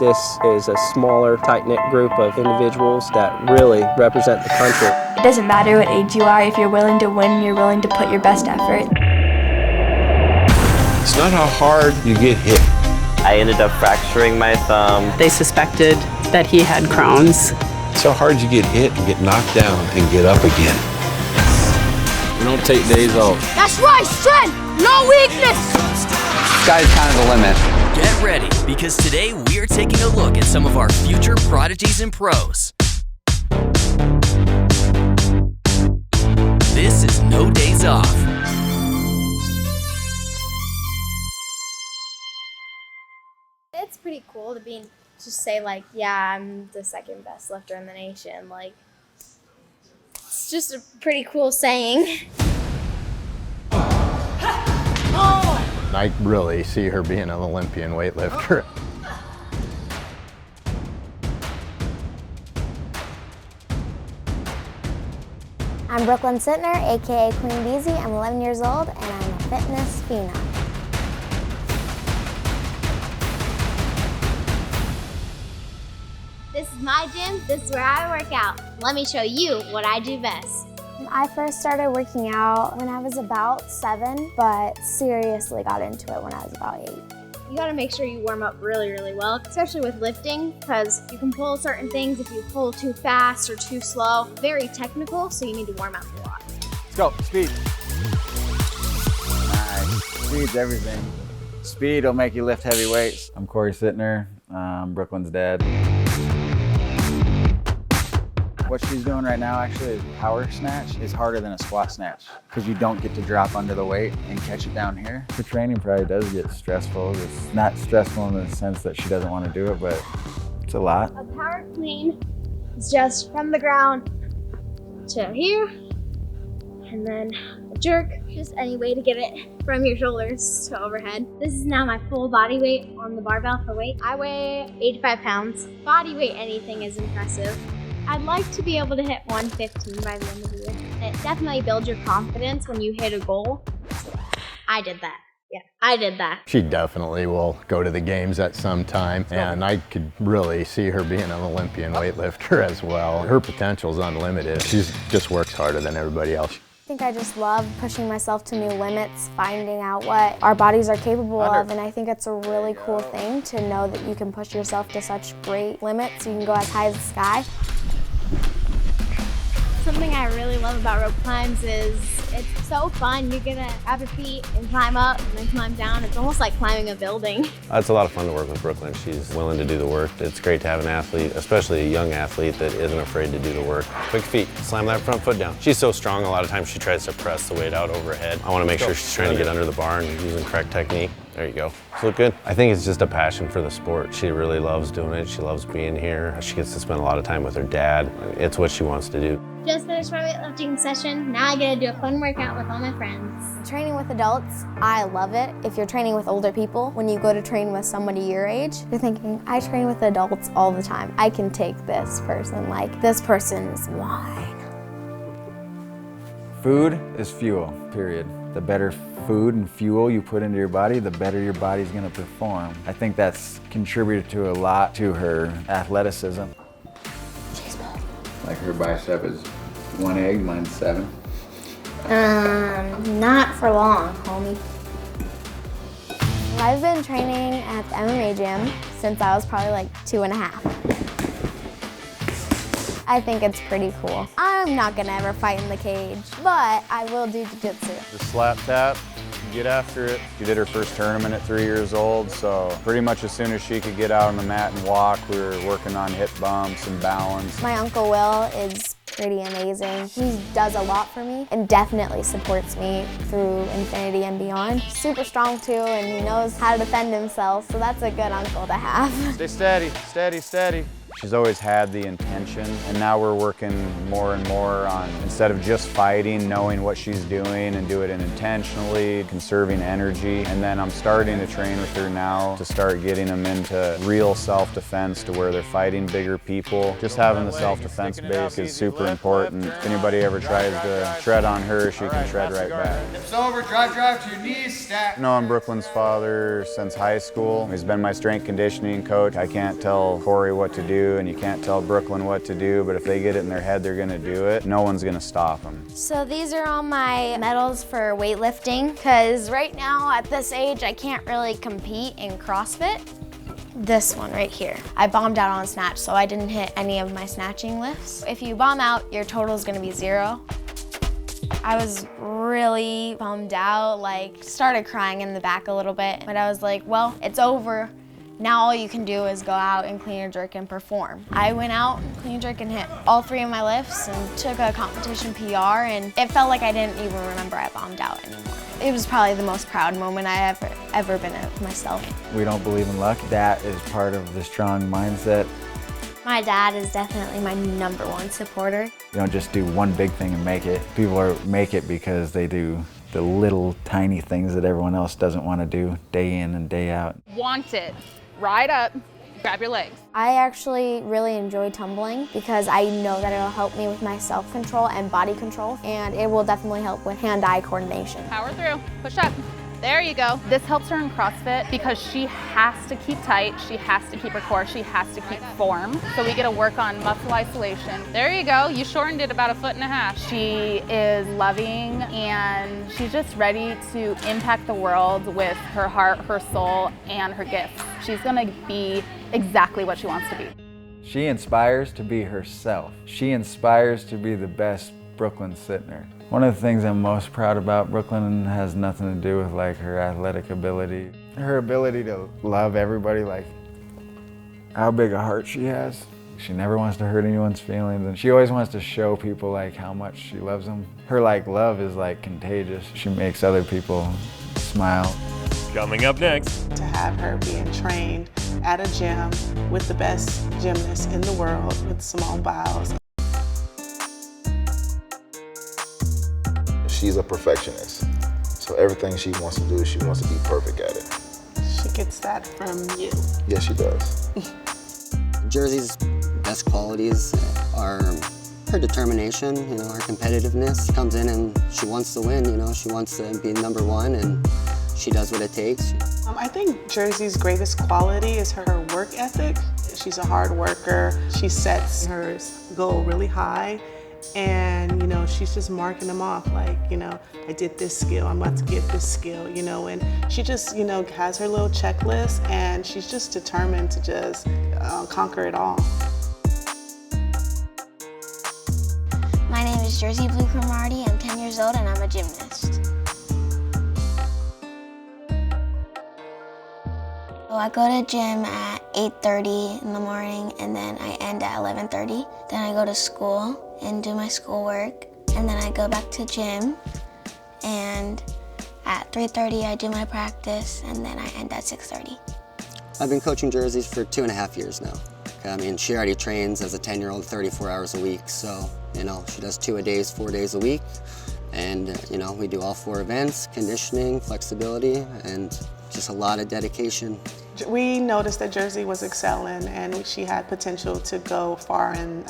This is a smaller, tight-knit group of individuals that really represent the country. It doesn't matter what age you are, if you're willing to win, you're willing to put your best effort. It's not how hard you get hit. I ended up fracturing my thumb. They suspected that he had Crohn's. It's how hard you get hit and get knocked down and get up again. We don't take days off. That's right, strength, no weakness. Sky's kind of the limit. Get ready, because today we're taking a look at some of our future prodigies and pros. This is No Days Off. It's pretty cool to just say like, yeah, I'm the second best lifter in the nation. Like, it's just a pretty cool saying. I really see her being an Olympian weightlifter. I'm Brooklyn Sittner, aka Queen Beezy. I'm 11 years old and I'm a fitness phenom. This is my gym, this is where I work out. Let me show you what I do best. I first started working out when I was about 7, but seriously got into it when I was about 8. You gotta make sure you warm up really, really well, especially with lifting, because you can pull certain things if you pull too fast or too slow. Very technical, so you need to warm up a lot. Let's go, speed. Nice, speed's everything. Speed will make you lift heavy weights. I'm Corey Sittner, Brooklyn's dad. What she's doing right now actually is power snatch is harder than a squat snatch because you don't get to drop under the weight and catch it down here. The training probably does get stressful. It's not stressful in the sense that she doesn't want to do it, but it's a lot. A power clean is just from the ground to here, and then a jerk, just any way to get it from your shoulders to overhead. This is now my full body weight on the barbell for weight. I weigh 85 pounds. Body weight anything is impressive. I'd like to be able to hit 115 by the end of the year. It definitely builds your confidence when you hit a goal. I did that. Yeah, I did that. She definitely will go to the games at some time, and I could really see her being an Olympian weightlifter as well. Her potential is unlimited. She just works harder than everybody else. I think I just love pushing myself to new limits, finding out what our bodies are capable of, and I think it's a really cool thing to know that you can push yourself to such great limits. You can go as high as the sky. Something I really love about rope climbs is it's so fun. You get to grab your feet and climb up and then climb down. It's almost like climbing a building. It's a lot of fun to work with Brooklyn. She's willing to do the work. It's great to have an athlete, especially a young athlete, that isn't afraid to do the work. Quick feet, slam that front foot down. She's so strong, a lot of times she tries to press the weight out over her head. I want to make sure she's trying to get under the bar and using correct technique. There you go. Does it look good? I think it's just a passion for the sport. She really loves doing it. She loves being here. She gets to spend a lot of time with her dad. It's what she wants to do. Just finished my weightlifting session. Now I get to do a fun workout with all my friends. Training with adults, I love it. If you're training with older people, when you go to train with somebody your age, you're thinking, I train with adults all the time. I can take this person, like this person is mine. Food is fuel, period. The better food and fuel you put into your body, the better your body's gonna perform. I think that's contributed to a lot to her athleticism. Like her bicep is 1 egg, mine's 7. Not for long, homie. I've been training at the MMA gym since I was probably like 2.5. I think it's pretty cool. I'm not gonna ever fight in the cage, but I will do jiu-jitsu. The slap tap, get after it. She did her first tournament at 3 years old, so pretty much as soon as she could get out on the mat and walk, we were working on hip bumps and balance. My Uncle Will is pretty amazing. He does a lot for me and definitely supports me through infinity and beyond. Super strong too, and he knows how to defend himself, so that's a good uncle to have. Stay steady, steady, steady. She's always had the intention, and now we're working more and more on, instead of just fighting, knowing what she's doing and do it intentionally, conserving energy. And then I'm starting to train with her now to start getting them into real self-defense to where they're fighting bigger people. Just having the self-defense base is super important. If anybody ever tries to tread on her, she can tread right back. Hips over, drive to your knees, stack. I've known Brooklyn's father since high school. He's been my strength conditioning coach. I can't tell Corey what to do, and you can't tell Brooklyn what to do, but if they get it in their head they're gonna do it, no one's gonna stop them. So these are all my medals for weightlifting, because right now at this age I can't really compete in CrossFit. This one right here. I bombed out on snatch, so I didn't hit any of my snatching lifts. If you bomb out, your total is gonna be 0. I was really bummed out, like started crying in the back a little bit, but I was like, well, it's over. Now all you can do is go out and clean and jerk and perform. I went out, clean and jerk, and hit all 3 of my lifts and took a competition PR, and it felt like I didn't even remember I bombed out anymore. It was probably the most proud moment I ever been at myself. We don't believe in luck. That is part of the strong mindset. My dad is definitely my #1 supporter. You don't just do one big thing and make it. People make it because they do the little tiny things that everyone else doesn't want to do day in and day out. Want it. Ride up, grab your legs. I actually really enjoy tumbling because I know that it'll help me with my self-control and body control, and it will definitely help with hand-eye coordination. Power through, push up. There you go. This helps her in CrossFit because she has to keep tight, she has to keep her core, she has to keep form. So we get to work on muscle isolation. There you go, you shortened it about 1.5 feet. She is loving and she's just ready to impact the world with her heart, her soul, and her gifts. She's gonna be exactly what she wants to be. She inspires to be herself. She inspires to be the best Brooklyn Sittner. One of the things I'm most proud about Brooklyn has nothing to do with like her athletic ability. Her ability to love everybody, like how big a heart she has. She never wants to hurt anyone's feelings, and she always wants to show people like how much she loves them. Her like love is like contagious. She makes other people smile. Coming up next. To have her being trained at a gym with the best gymnasts in the world with Simone Biles. She's a perfectionist, so everything she wants to do, she wants to be perfect at it. She gets that from you. Yes, she does. Jersey's best qualities are her determination, her competitiveness comes in and she wants to win, she wants to be #1 and she does what it takes. I think Jersey's greatest quality is her work ethic. She's a hard worker. She sets her goal really high. And she's just marking them off like, I did this skill, I'm about to get this skill, and she just, has her little checklist and she's just determined to just conquer it all. My name is Jersey Blue Cromartie, I'm 10 years old and I'm a gymnast. So I go to gym at 8:30 in the morning and then I end at 11:30. Then I go to school and do my schoolwork, and then I go back to gym, and at 3:30 I do my practice, and then I end at 6:30. I've been coaching Jerseys for 2.5 years now. I mean, she already trains as a 10-year-old 34 hours a week, so, she does 2-a-days, 4 days a week, and, we do all 4 events, conditioning, flexibility, and just a lot of dedication. We noticed that Jersey was excelling and she had potential to go far in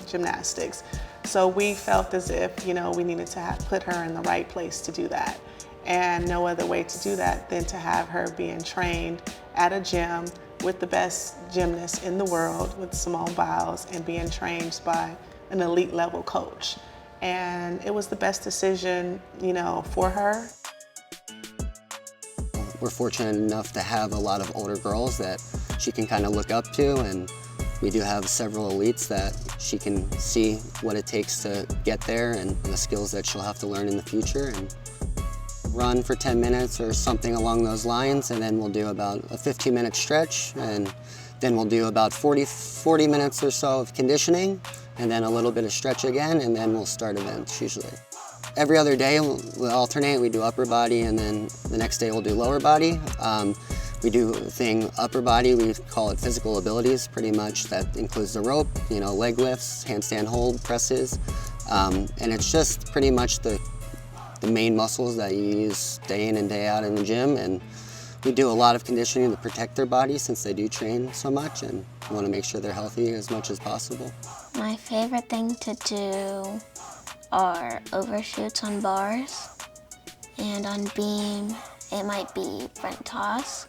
gymnastics. So we felt as if, we needed to put her in the right place to do that. And no other way to do that than to have her being trained at a gym with the best gymnasts in the world, with Simone Biles, and being trained by an elite level coach. And it was the best decision, for her. We're fortunate enough to have a lot of older girls that she can kind of look up to, and we do have several elites that she can see what it takes to get there and the skills that she'll have to learn in the future. And run for 10 minutes or something along those lines, and then we'll do about a 15-minute stretch, and then we'll do about 40 minutes or so of conditioning, and then a little bit of stretch again, and then we'll start events usually. Every other day we'll alternate. We do upper body and then the next day we'll do lower body. We do a thing upper body, we call it physical abilities pretty much. That includes the rope, you know, leg lifts, handstand hold, presses. And it's just pretty much the main muscles that you use day in and day out in the gym. And we do a lot of conditioning to protect their bodies since they do train so much, and we want to make sure they're healthy as much as possible. My favorite thing to do are overshoots on bars, and on beam it might be front toss,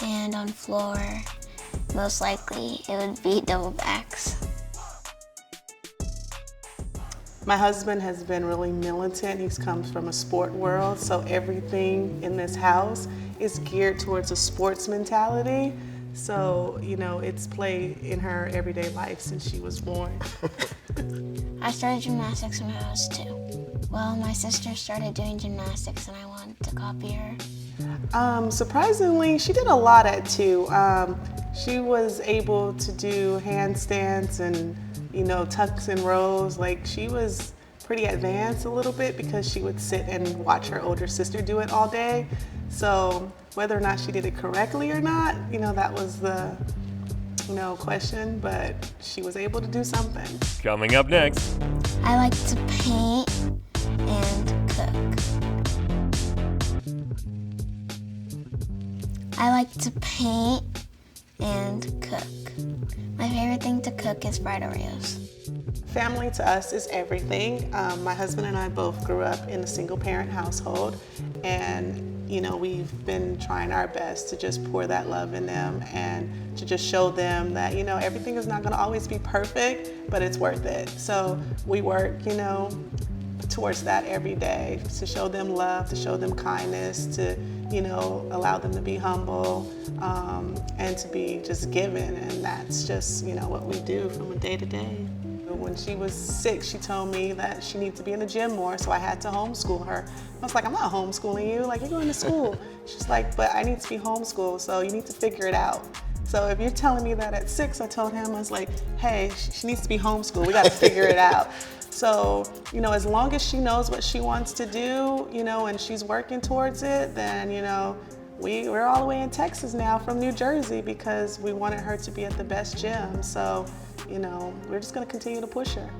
and on floor most likely it would be double backs. My husband has been really militant. He comes from a sport world, so everything in this house is geared towards a sports mentality. So, you know, it's played in her everyday life since she was born. I started gymnastics when I was 2. Well, my sister started doing gymnastics and I wanted to copy her. Surprisingly, she did a lot at 2. She was able to do handstands and, you know, tucks and rows. Like, she was pretty advanced a little bit because she would sit and watch her older sister do it all day. So whether or not she did it correctly or not, you know, that was the, you know, question, but she was able to do something. Coming up next. I like to paint and cook. I like to paint and cook. My favorite thing to cook is fried Oreos. Family to us is everything. My husband and I both grew up in a single parent household, and you know, we've been trying our best to just pour that love in them and to just show them that, you know, everything is not going to always be perfect, but it's worth it. So we work, you know, towards that every day, to show them love, to show them kindness, to, you know, allow them to be humble, and to be just given. And that's just, you know, what we do from a day to day. When she was 6, she told me that she needed to be in the gym more, so I had to homeschool her. I was like, I'm not homeschooling you, like, you're going to school. She's like, but I need to be homeschooled, so you need to figure it out. So if you're telling me that at 6, I told him, I was like, hey, she needs to be homeschooled, we gotta figure it out. So, you know, as long as she knows what she wants to do, you know, and she's working towards it, then, you know, we're all the way in Texas now from New Jersey because we wanted her to be at the best gym. So, you know, we're just gonna continue to push her.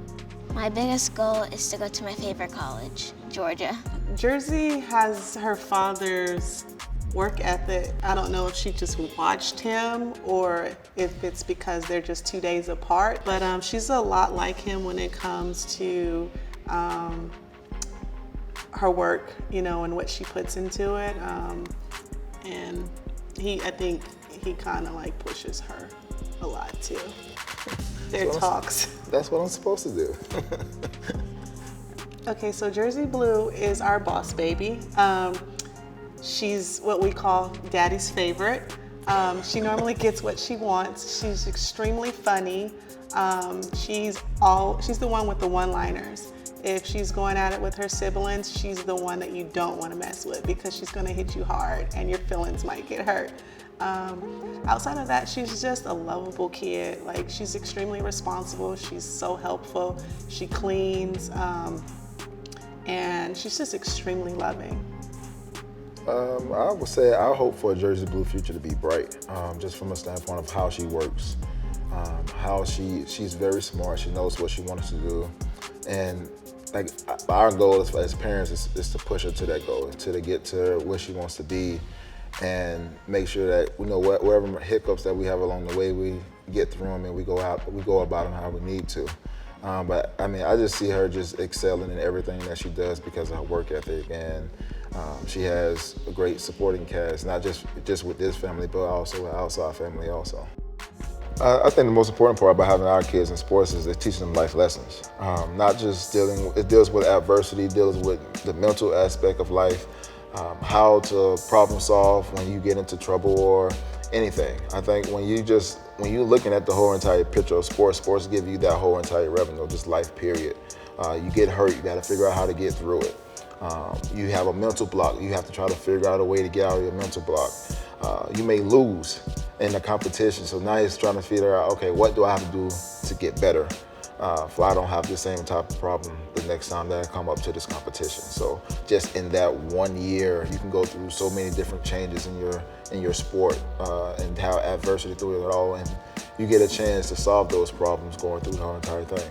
My biggest goal is to go to my favorite college, Georgia. Jersey has her father's work ethic. I don't know if she just watched him or if it's because they're just 2 days apart, but she's a lot like him when it comes to her work, you know, and what she puts into it. And I think he kind of like pushes her a lot too. Their talks. That's what I'm supposed to do. Okay, so Jersey Blue is our boss baby. She's what we call daddy's favorite. She normally gets what she wants. She's extremely funny. She's the one with the one-liners. If she's going at it with her siblings, she's the one that you don't want to mess with because she's going to hit you hard and your feelings might get hurt. Outside of that, she's just a lovable kid. Like, she's extremely responsible. She's so helpful. She cleans, and she's just extremely loving. I would say I hope for a Jersey Blue future to be bright, just from a standpoint of how she works, how she's very smart. She knows what she wants to do, and like our goal as parents is to push her to that goal, to get to where she wants to be, and make sure that, you know, wherever hiccups that we have along the way, we get through them and we go about them how we need to. But I mean, I just see her just excelling in everything that she does because of her work ethic, and she has a great supporting cast, not just with this family, but also with outside family also. I think the most important part about having our kids in sports is teaching them life lessons. Not just it deals with adversity, deals with the mental aspect of life, how to problem solve when you get into trouble or anything. I think when you're looking at the whole entire picture of sports give you that whole entire revenue, just life period. You get hurt, you gotta figure out how to get through it. You have a mental block, you have to try to figure out a way to get out of your mental block. You may lose in the competition, so now you're trying to figure out, okay, what do I have to do to get better? Fly don't have the same type of problem the next time that I come up to this competition. So just in that 1 year, you can go through so many different changes in your sport and have adversity through it all, and you get a chance to solve those problems going through the whole entire thing.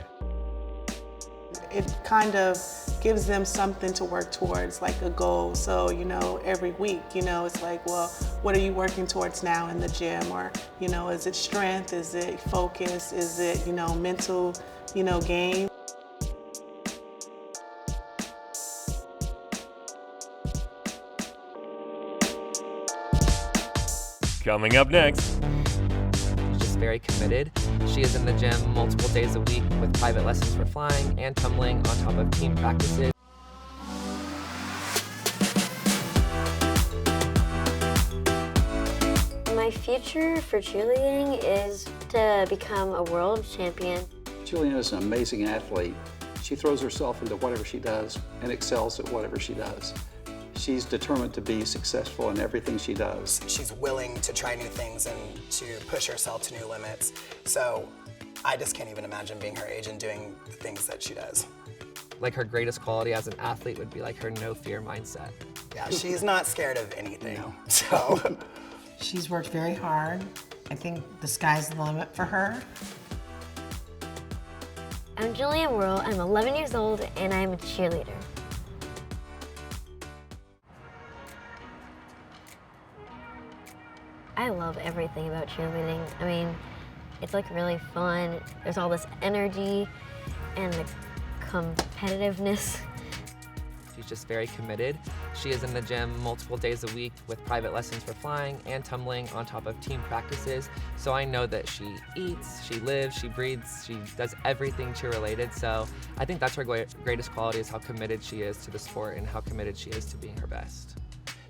It kind of gives them something to work towards, like a goal. So, you know, every week, you know, it's like, well, what are you working towards now in the gym? Or, you know, is it strength? Is it focus? Is it, you know, mental, you know, game? Coming up next. She's very committed. She is in the gym multiple days a week with private lessons for flying and tumbling on top of team practices. My future for cheerleading is to become a world champion. Juliana is an amazing athlete. She throws herself into whatever she does and excels at whatever she does. She's determined to be successful in everything she does. She's willing to try new things and to push herself to new limits. So I just can't even imagine being her age and doing the things that she does. Like her greatest quality as an athlete would be like her no fear mindset. Yeah, she's not scared of anything. No. So she's worked very hard. I think the sky's the limit for her. I'm Juliana Worrell. I'm 11 years old and I'm a cheerleader. I love everything about cheerleading. I mean, it's like really fun. There's all this energy and the competitiveness. She's just very committed. She is in the gym multiple days a week with private lessons for flying and tumbling on top of team practices. So I know that she eats, she lives, she breathes, she does everything cheer related. So I think that's her greatest quality, is how committed she is to the sport and how committed she is to being her best.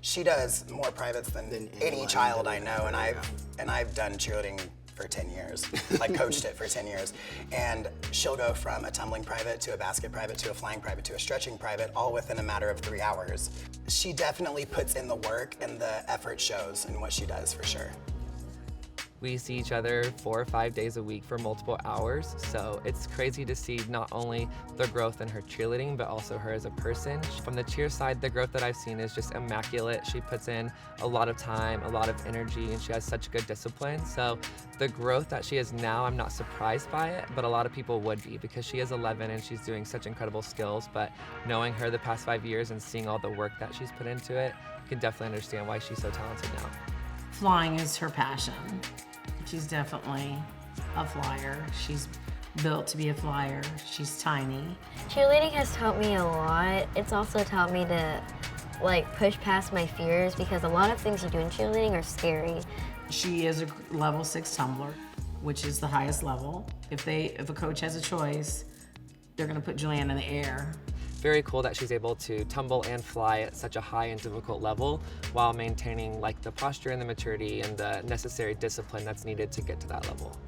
she does more privates than any child I know, and I've done cheerleading for 10 years, like coached it for 10 years. And she'll go from a tumbling private to a basket private to a flying private to a stretching private, all within a matter of 3 hours. She definitely puts in the work, and the effort shows in what she does for sure. We see each other 4 or 5 days a week for multiple hours, so it's crazy to see not only the growth in her cheerleading, but also her as a person. From the cheer side, the growth that I've seen is just immaculate. She puts in a lot of time, a lot of energy, and she has such good discipline. So the growth that she is now, I'm not surprised by it, but a lot of people would be, because she is 11 and she's doing such incredible skills. But knowing her the past 5 years and seeing all the work that she's put into it, you can definitely understand why she's so talented now. Flying is her passion. She's definitely a flyer. She's built to be a flyer. She's tiny. Cheerleading has taught me a lot. It's also taught me to push past my fears, because a lot of things you do in cheerleading are scary. She is a level 6 tumbler, which is the highest level. If a coach has a choice, they're gonna put Juliana in the air. Very cool that she's able to tumble and fly at such a high and difficult level while maintaining the posture and the maturity and the necessary discipline that's needed to get to that level.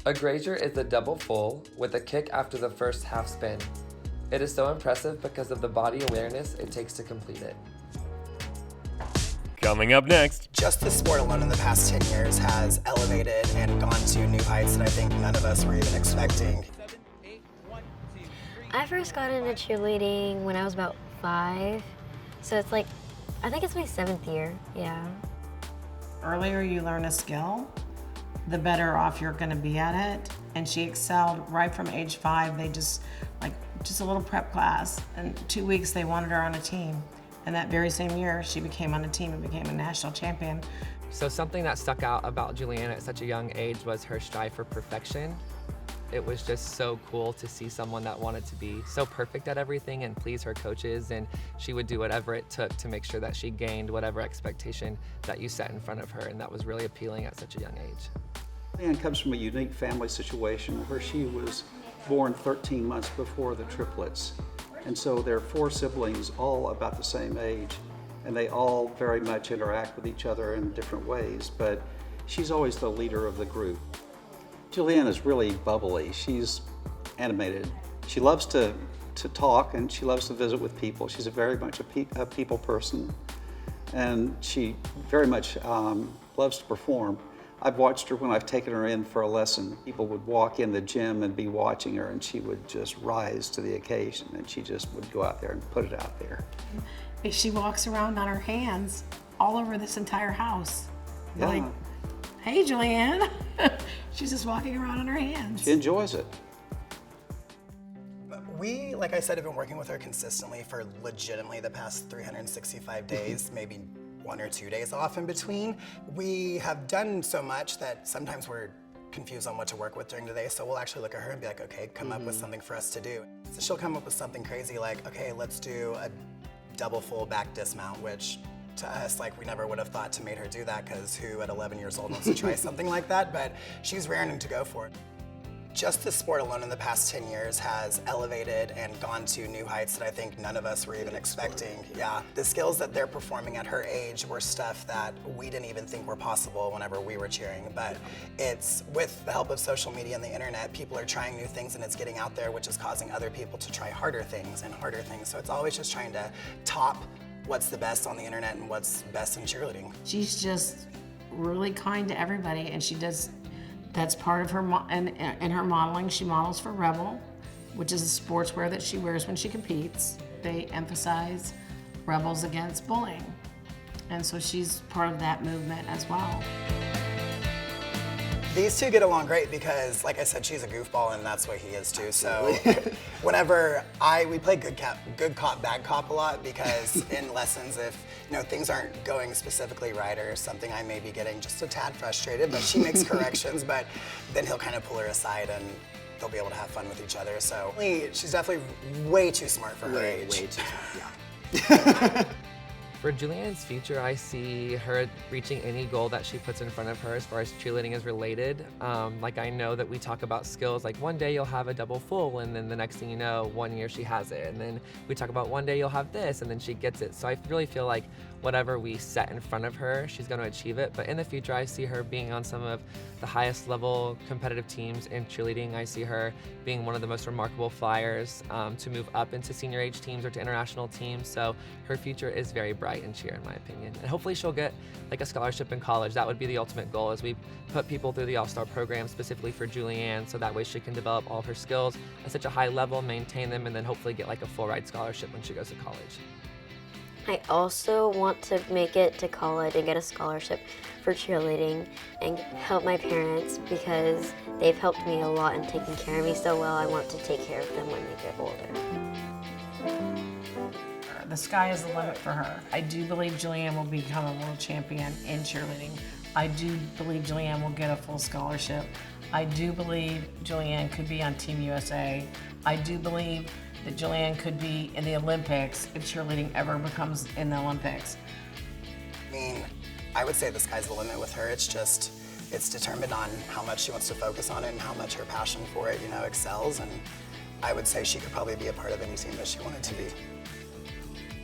A grazier is the double full with a kick after the first half spin. It is so impressive because of the body awareness it takes to complete it. Coming up next. Just the sport alone in the past 10 years has elevated and gone to new heights that I think none of us were even expecting. I first got into cheerleading when I was about 5, so it's I think it's my 7th year, yeah. Earlier you learn a skill, the better off you're gonna be at it. And she excelled right from age 5. They just a little prep class. In 2 weeks they wanted her on a team. And that very same year she became on a team and became a national champion. So something that stuck out about Juliana at such a young age was her strive for perfection. It was just so cool to see someone that wanted to be so perfect at everything and please her coaches, and she would do whatever it took to make sure that she gained whatever expectation that you set in front of her, and that was really appealing at such a young age. Juliana comes from a unique family situation where she was born 13 months before the triplets. And so there are 4 siblings, all about the same age, and they all very much interact with each other in different ways, but she's always the leader of the group. Juliana's really bubbly. She's animated. She loves to talk, and she loves to visit with people. She's very much a people person, and she very much loves to perform. I've watched her when I've taken her in for a lesson. People would walk in the gym and be watching her, and she would just rise to the occasion, and she just would go out there and put it out there. She walks around on her hands all over this entire house. Yeah. Like, hey, Julianne. She's just walking around on her hands. She enjoys it. We, like I said, have been working with her consistently for legitimately the past 365 days, maybe 1 or 2 days off in between. We have done so much that sometimes we're confused on what to work with during the day, so we'll actually look at her and be like, okay, come up with something for us to do. So she'll come up with something crazy like, okay, let's do a double full back dismount, which to us, like, we never would have thought to make her do that, because who at 11 years old wants to try something like that, but she's raring to go for it. Just the sport alone in the past 10 years has elevated and gone to new heights that I think none of us were even expecting. Yeah, the skills that they're performing at her age were stuff that we didn't even think were possible whenever we were cheering. But it's with the help of social media and the internet, people are trying new things and it's getting out there, which is causing other people to try harder things and harder things. So it's always just trying to top what's the best on the internet and what's best in cheerleading. She's just really kind to everybody, and she does. That's part of her, in her modeling. She models for Rebel, which is a sportswear that she wears when she competes. They emphasize rebels against bullying. And so she's part of that movement as well. These two get along great because, like I said, she's a goofball and that's what he is too. So whenever we play good cop, bad cop a lot, because in lessons, if things aren't going specifically right or something, I may be getting just a tad frustrated, but she makes corrections, but then he'll kind of pull her aside and they'll be able to have fun with each other. So she's definitely way too smart for her age. Way too smart, yeah. For Julianne's future, I see her reaching any goal that she puts in front of her as far as cheerleading is related. Like, I know that we talk about skills, like one day you'll have a double full, and then the next thing you know, 1 year she has it. And then we talk about one day you'll have this, and then she gets it. So I really feel like whatever we set in front of her, she's going to achieve it. But in the future, I see her being on some of the highest level competitive teams in cheerleading. I see her being one of the most remarkable flyers to move up into senior age teams or to international teams. So her future is very bright in cheer, in my opinion. And hopefully she'll get like a scholarship in college. That would be the ultimate goal, as we put people through the All-Star program specifically for Julianne, so that way she can develop all of her skills at such a high level, maintain them, and then hopefully get like a full ride scholarship when she goes to college. I also want to make it to college and get a scholarship for cheerleading and help my parents, because they've helped me a lot in taking care of me so well. I want to take care of them when they get older. The sky is the limit for her. I do believe Julianne will become a world champion in cheerleading. I do believe Julianne will get a full scholarship. I do believe Julianne could be on Team USA. I do believe that Julianne could be in the Olympics if cheerleading ever becomes in the Olympics. I mean, I would say the sky's the limit with her. It's just, it's determined on how much she wants to focus on it and how much her passion for it, excels. And I would say she could probably be a part of any team that she wanted to be.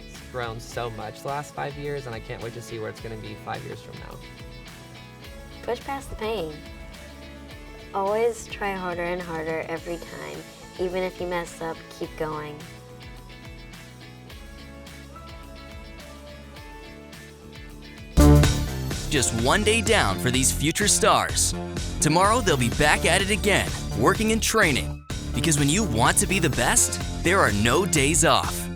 It's grown so much the last 5 years, and I can't wait to see where it's going to be 5 years from now. Push past the pain. Always try harder and harder every time. Even if you mess up, keep going. Just one day down for these future stars. Tomorrow they'll be back at it again, working and training. Because when you want to be the best, there are no days off.